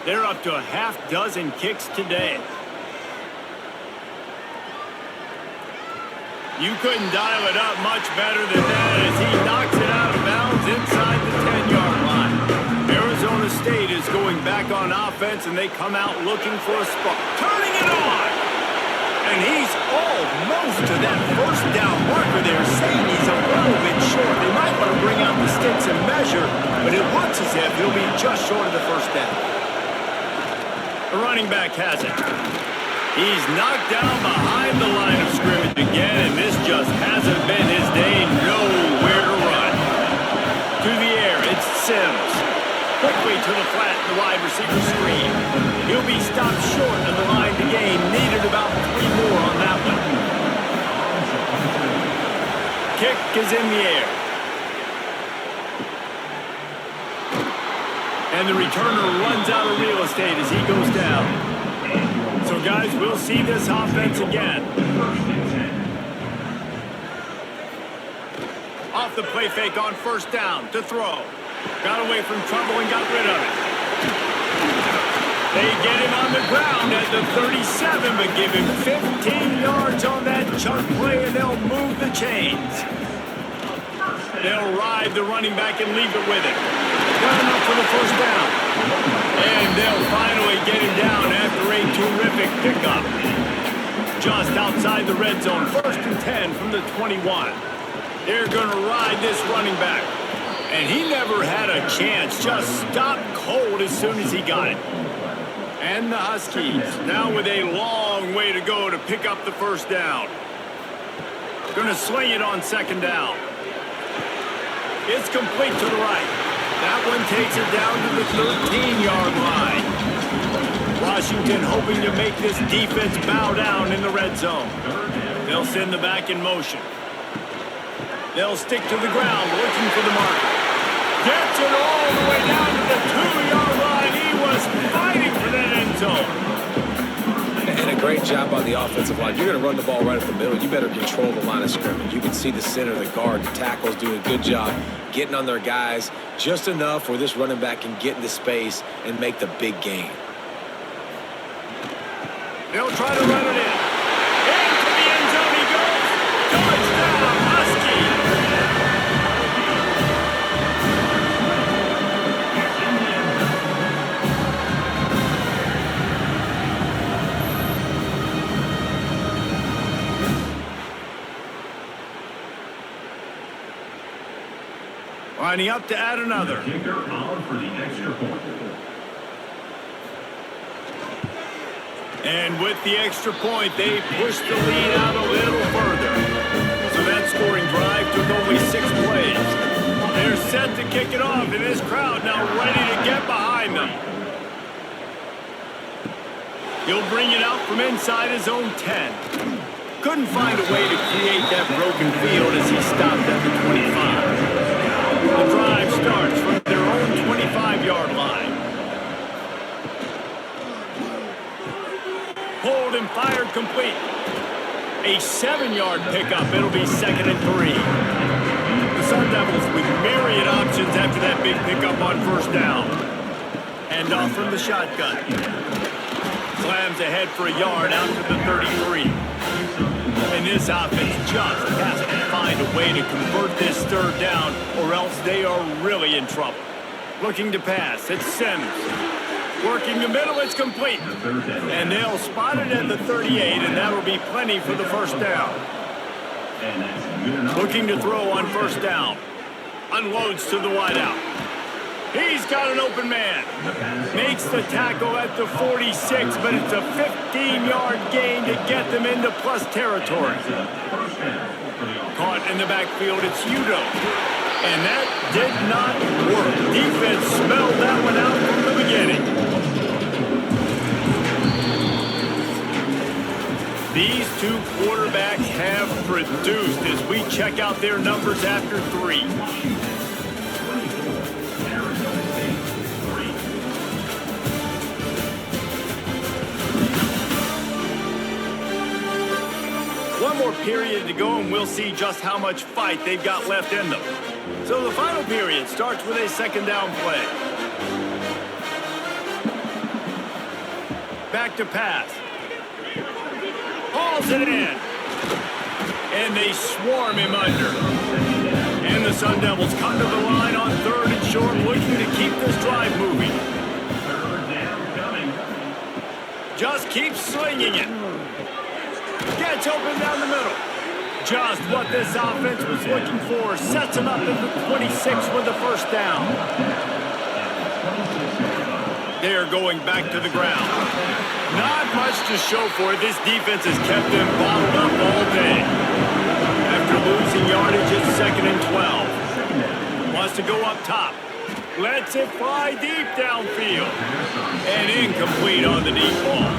They're up to a half-dozen kicks today. You couldn't dial it up much better than that as he knocks it out of bounds inside the 10-yard line. Arizona State is going back on offense, and they come out looking for a spark. Turning it on! And he's almost to that 1st down marker there, saying he's a little bit short. They might want to bring out the sticks and measure, but it looks as if he'll be just short of the 1st down. The running back has it. He's knocked down behind the line of scrimmage again, and this just hasn't been his day. Nowhere to run. To the air, it's Sims. Quickly to the flat, the wide receiver screen. He'll be stopped short of the line to gain. Needed about 3 more on that one. Kick is in the air. And the returner runs out of real estate as he goes down. So, guys, we'll see this offense again. Off the play fake on 1st down to throw. Got away from trouble and got rid of it. They get him on the ground at the 37, but give him 15 yards on that chunk play, and they'll move the chains. They'll ride the running back and leave it with it. Got enough for the 1st down. And they'll finally get him down after a terrific pickup. Just outside the red zone, 1st and 10 from the 21. They're going to ride this running back. And he never had a chance, just stopped cold as soon as he got it. And the Huskies now with a long way to go to pick up the 1st down. Going to sling it on 2nd down. It's complete to the right. That one takes it down to the 13-yard line. Washington hoping to make this defense bow down in the red zone. They'll send the back in motion. They'll stick to the ground looking for the marker. Gets it all the way down to the 2-yard line. He was fighting for that end zone. And a great job on the offensive line. You're going to run the ball right up the middle. You better control the line of scrimmage. You can see the center, the guard, the tackles doing a good job getting on their guys just enough where this running back can get into space and make the big gain. They'll try to run it in. Into the end zone he goes. Touchdown, Huskies. Lining up to add another. Kicker out for the extra point. And with the extra point, they pushed the lead out a little further. So that scoring drive took only 6 plays. They're set to kick it off, and this crowd now ready to get behind them. He'll bring it out from inside his own 10. Couldn't find a way to create that broken field as he stopped at the 25. The drive starts from their own 25-yard line. Pulled and fired complete. A 7-yard pickup. It'll be 2nd and 3. The Sun Devils with myriad options after that big pickup on 1st down. And off from the shotgun. Slams ahead for a yard out to the 33. And this offense just has to find a way to convert this 3rd down, or else they are really in trouble. Looking to pass. It's Sims. Working the middle, it's complete. And they'll spot it at the 38, and that'll be plenty for the 1st down. Looking to throw on 1st down. Unloads to the wideout. He's got an open man. Makes the tackle at the 46, but it's a 15-yard gain to get them into plus territory. Caught in the backfield, it's Udo. And that did not work. Defense smelled that one out from the beginning. These two quarterbacks have produced as we check out their numbers after 3. One more period to go, and we'll see just how much fight they've got left in them. So the final period starts with a 2nd down play. Back to pass. Hauls it in. And they swarm him under. And the Sun Devils come to the line on 3rd and short, looking to keep this drive moving. Just keep slinging it. Gets open down the middle. Just what this offense was looking for. Sets him up at the 26 with the 1st down. They're going back to the ground. Not much to show for it. This defense has kept them bottled up all day. After losing yardage, it's 2nd and 12. Wants to go up top. Lets it fly deep downfield. And incomplete on the deep ball.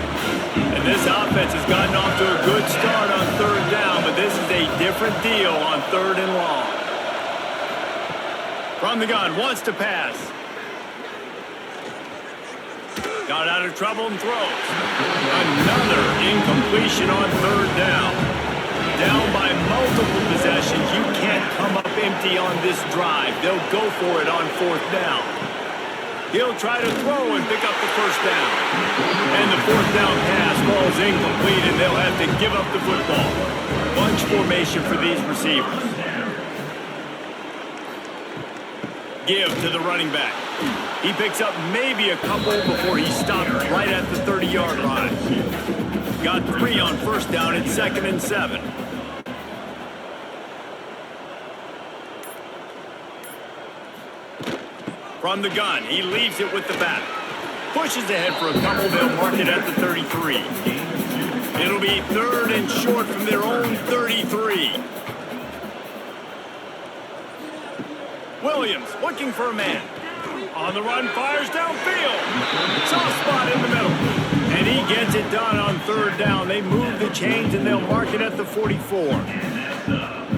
And this offense has gotten off to a good start on 3rd down, but this is a different deal on 3rd and long. From the gun, wants to pass. Got out of trouble and throws. Another incompletion on 3rd down. Down by multiple possessions. You can't come up empty on this drive. They'll go for it on 4th down. He'll try to throw and pick up the 1st down. And the 4th down pass falls incomplete, and they'll have to give up the football. Bunch formation for these receivers. Give to the running back. He picks up maybe a couple before he stopped right at the 30-yard line. Got 3 on 1st down at 2nd and 7. From the gun, he leaves it with the back. Pushes ahead for a couple. They'll mark it at the 33. It'll be 3rd and short from their own 33. Williams looking for a man. On the run, fires downfield. Soft spot in the middle. And he gets it done on 3rd down. They move the chains, and they'll mark it at the 44.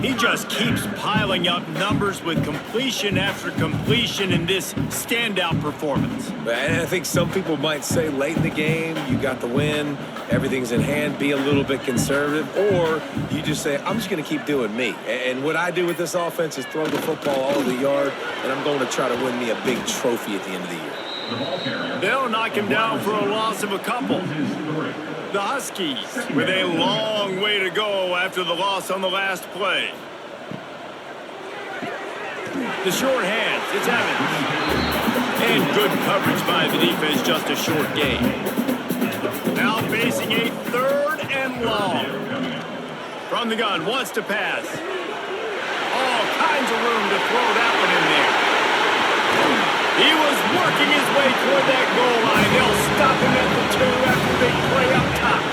He just keeps piling up numbers with completion after completion in this standout performance. And I think some people might say late in the game, you got the win, everything's in hand, be a little bit conservative, or you just say, I'm just going to keep doing me. And what I do with this offense is throw the football all over the yard, and I'm going to try to win me a big trophy at the end of the year. They'll knock him down for a loss of a couple. The Huskies with a long way to go after the loss on the last play. The short hands, it's Evans. And good coverage by the defense, just a short gain. Now facing a 3rd and long. From the gun, wants to pass. All kinds of room to throw that one in there. He was working his way toward that goal line. They'll stop him at the 2 after they play up top.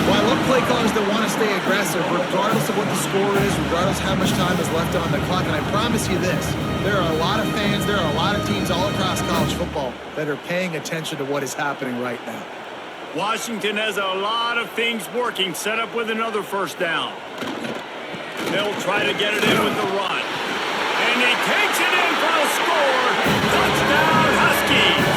Well, I love play callers that want to stay aggressive, regardless of what the score is, regardless of how much time is left on the clock. And I promise you this, there are a lot of fans, there are a lot of teams all across college football that are paying attention to what is happening right now. Washington has a lot of things working, set up with another 1st down. They'll try to get it in with the run. And he takes it in for a score. Touchdown, Huskies.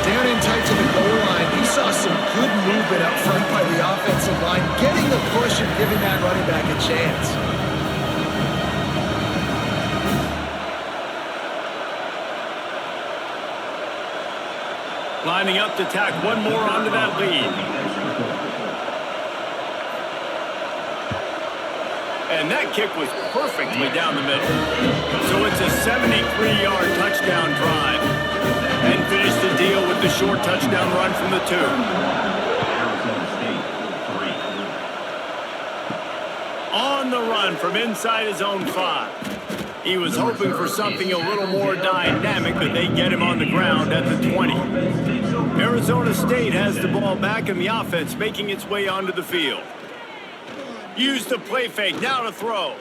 Down in tight to the goal line, he saw some good movement up front by the offense. offensive line getting the push and giving that running back a chance. Lining up to tack one more onto that lead. And that kick was perfectly down the middle. So it's a 73-yard touchdown drive. And finish the deal with the short touchdown run from the 2. On the run from inside his own 5. He was hoping for something a little more dynamic, but they get him on the ground at the 20. Arizona State has the ball back in the offense, making its way onto the field. Use the play fake, now to throw.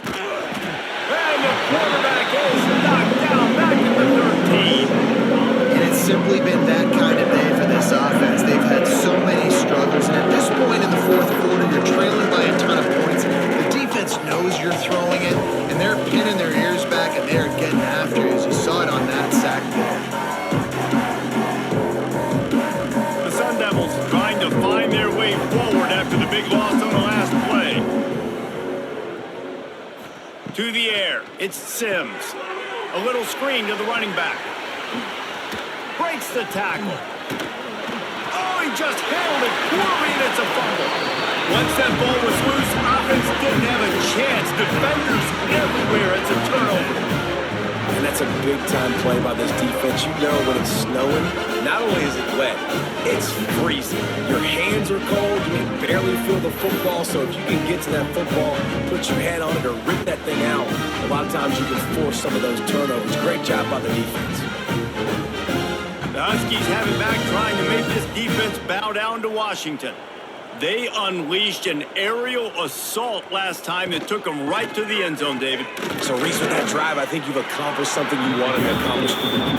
And the quarterback is knocked down back at the 13. And it's simply been that kind of day for this offense. They've had so many struggles, and at this point in the fourth quarter, you're trailing by a ton of points. The defense knows you're throwing it, and they're pinning their ears back, and they're getting after you, as you saw it on that sack play. The Sun Devils trying to find their way forward after the big loss on the last play. To the air, it's Sims. A little screen to the running back. Breaks the tackle. Oh, he just handled it poorly, and it's a fumble. Once that ball was loose, offense didn't have a chance. Defenders everywhere. It's a turnover. And that's a big-time play by this defense. You know when it's snowing, not only is it wet, it's freezing. Your hands are cold. You can barely feel the football. So if you can get to that football, put your hand on it, or rip that thing out, a lot of times you can force some of those turnovers. Great job by the defense. The Huskies have it back, trying to make this defense bow down to Washington. They unleashed an aerial assault last time that took them right to the end zone, David. So, Reese, with that drive, I think you've accomplished something you wanted to accomplish.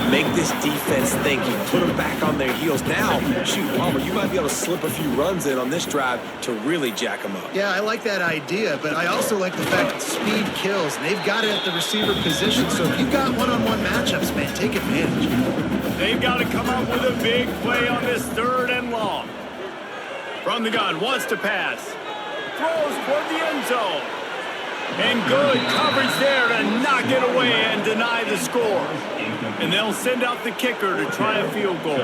Make this defense think. You put them back on their heels. Now, shoot, Palmer, you might be able to slip a few runs in on this drive to really jack them up. Yeah, I like that idea, but I also like the fact that speed kills. And they've got it at the receiver position, so if you've got one-on-one matchups, man, take advantage. They've got to come up with a big play on this 3rd and long. From the gun, wants to pass. Throws toward the end zone. And good coverage there to knock it away and deny the score. And they'll send out the kicker to try a field goal.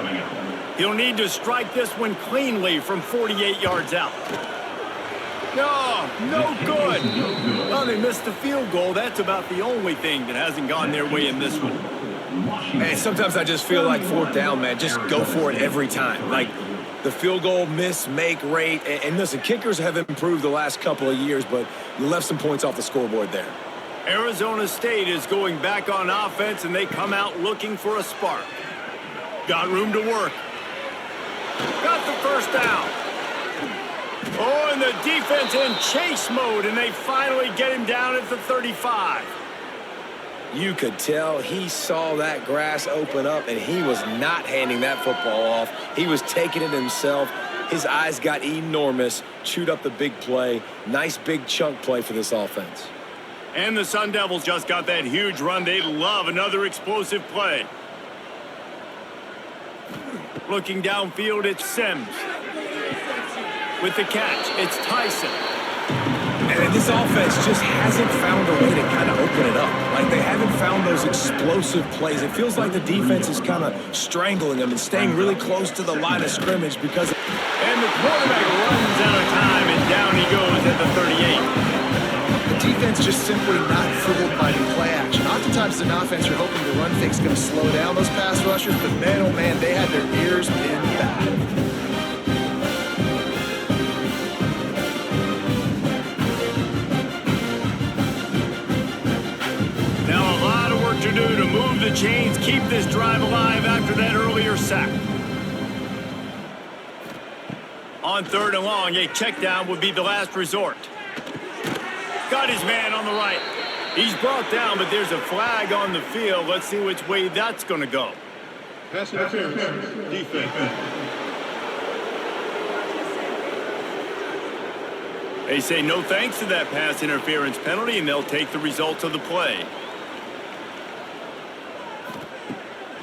He'll need to strike this one cleanly from 48 yards out. No good. Well, they missed the field goal. That's about the only thing that hasn't gone their way in this one. Man, sometimes I just feel like 4th down, man. Just go for it every time. Like, the field goal miss, make rate. And listen, kickers have improved the last couple of years, but you left some points off the scoreboard there. Arizona State is going back on offense, and they come out looking for a spark. Got room to work. Got the first down. Oh, and the defense in chase mode, and they finally get him down at the 35. You could tell he saw that grass open up, and he was not handing that football off. He was taking it himself. His eyes got enormous, chewed up the big play. Nice big chunk play for this offense. And the Sun Devils just got that huge run. They love another explosive play. Looking downfield, it's Sims. With the catch, it's Tyson. And this offense just hasn't found a way to kind of open it up. Like, they haven't found those explosive plays. It feels like the defense is kind of strangling them and staying really close to the line of scrimmage because... And the quarterback runs out of time, and down he goes at the 38. The defense just simply not fooled by the play action. Oftentimes, an offense, you're hoping the run fake's going to slow down those pass rushers, but man, oh man, they had their ears pinned back. To do to move the chains, keep this drive alive after that earlier sack. On 3rd and long, a check down would be the last resort. Got his man on the right. He's brought down, but there's a flag on the field. Let's see which way that's going to go. Pass interference. Defense. They say no thanks to that pass interference penalty, and they'll take the results of the play.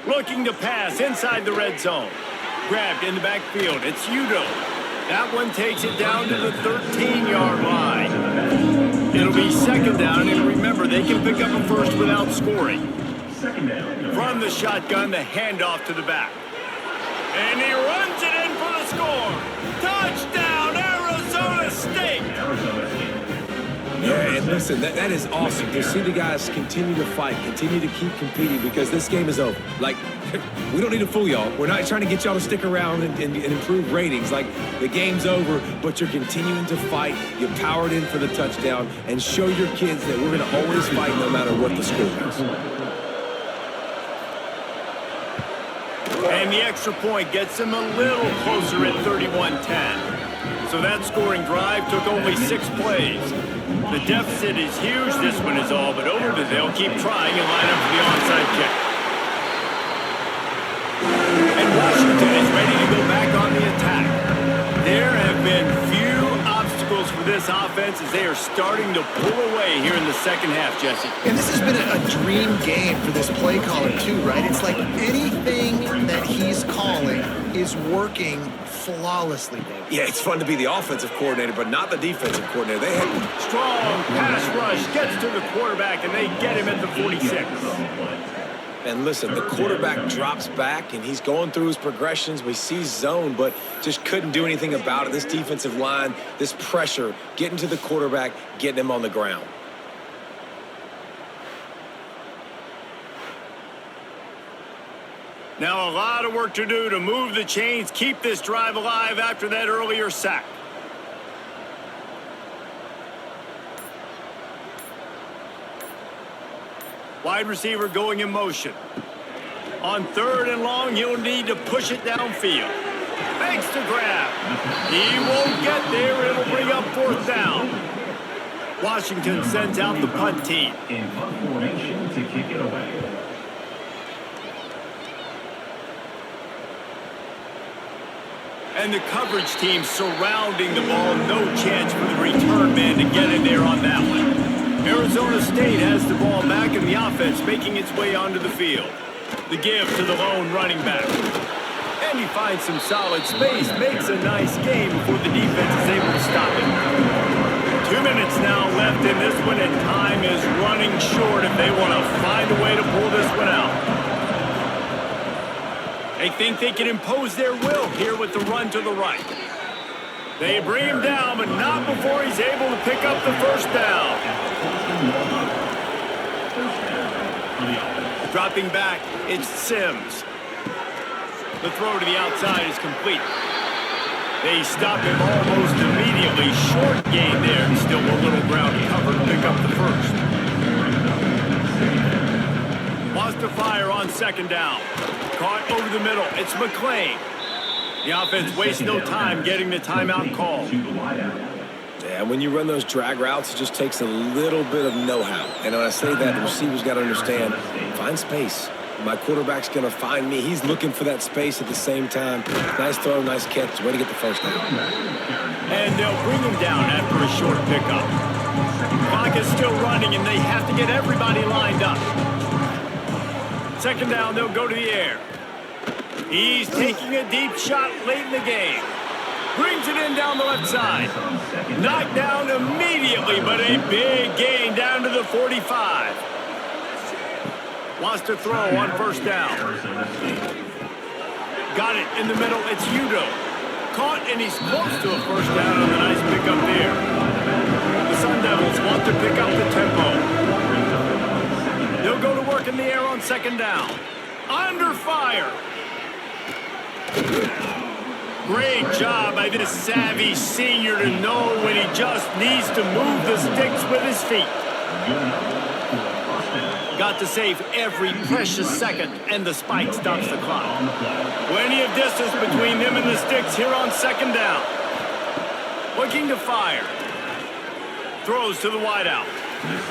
Looking to pass inside the red zone. Grabbed in the backfield. It's Udo. That one takes it down to the 13-yard line. It'll be second down, and remember, they can pick up a first without scoring. From the shotgun, the handoff to the back. And he runs it in for the score. Touchdown, Arizona State! Yeah, and listen, that is awesome to see the guys continue to fight, continue to keep competing, because this game is over. Like, we don't need to fool y'all. We're not trying to get y'all to stick around and improve ratings. Like, the game's over, but you're continuing to fight. You powered in for the touchdown, and show your kids that we're going to always fight no matter what the score is. And the extra point gets them a little closer at 31-10. So that scoring drive took only 6 plays. The deficit is huge. This one is all but over, but they'll keep trying and line up for the onside kick. And Washington is ready to go back on the attack. There have been few obstacles for this offense as they are starting to pull away here in the second half, Jesse. And this has been a dream game for this play caller too, right? It's like anything that he's calling is working flawlessly. Yeah, it's fun to be the offensive coordinator, but not the defensive coordinator. They had strong pass rush, gets to the quarterback, and they get him at the 46. And listen, the quarterback drops back, and he's going through his progressions. We see zone, but just couldn't do anything about it. This defensive line, this pressure, getting to the quarterback, getting him on the ground. Now a lot of work to do to move the chains, keep this drive alive after that earlier sack. Wide receiver going in motion. On 3rd and long, he'll need to push it downfield. Makes the grab. He won't get there. It'll bring up 4th down. Washington sends out the punt team. In punt formation to kick it away. And the coverage team surrounding the ball. No chance for the return man to get in there on that one. Arizona State has the ball back and the offense making its way onto the field. The give to the lone running back. And he finds some solid space, makes a nice game before the defense is able to stop him. 2 minutes now left in this one, and time is running short if they want to find a way to pull this one out. They think they can impose their will here with the run to the right. They bring him down, but not before he's able to pick up the first down. Dropping back, it's Sims. The throw to the outside is complete. They stop him almost immediately. Short gain there, and still a little ground cover to pick up the first. Wants to fire on 2nd down. Caught over the middle. It's McClain. The offense wastes no time getting the timeout call. Yeah, when you run those drag routes, it just takes a little bit of know-how. And when I say that, the receivers got to understand, find space. My quarterback's going to find me. He's looking for that space at the same time. Nice throw, nice catch. Way to get the first down. And they'll bring him down after a short pickup. Clock is still running, and they have to get everybody lined up. 2nd down, they'll go to the air. He's taking a deep shot late in the game. Brings it in down the left side. Knocked down immediately, but a big gain down to the 45. Wants to throw on 1st down. Got it in the middle. It's Udo. Caught, and he's close to a 1st down on the nice pickup there. The Sun Devils want to pick up the tempo. They'll go to work in the air on 2nd down. Under fire. Great job by this savvy senior to know when he just needs to move the sticks with his feet. Got to save every precious second, and the spike stops the clock. Plenty of distance between them and the sticks here on 2nd down. Looking to fire. Throws to the wideout.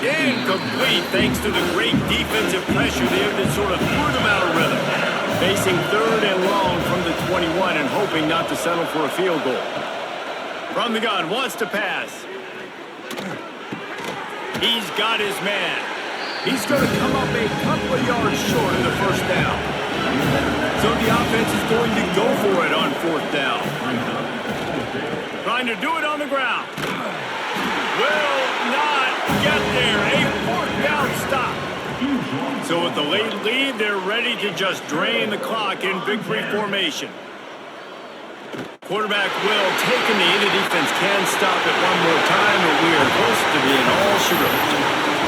Incomplete thanks to the great defensive pressure there that sort of threw them out of rhythm. Facing 3rd and long from the 21 and hoping not to settle for a field goal. From the gun, wants to pass. He's got his man. He's going to come up a couple of yards short of the 1st down. So the offense is going to go for it on 4th down. trying to do it on the ground. Will not get there. A fourth down stop. So with the late lead, they're ready to just drain the clock in victory formation. Quarterback will take a knee. The defense can stop it one more time, but we are close to being all she wrote.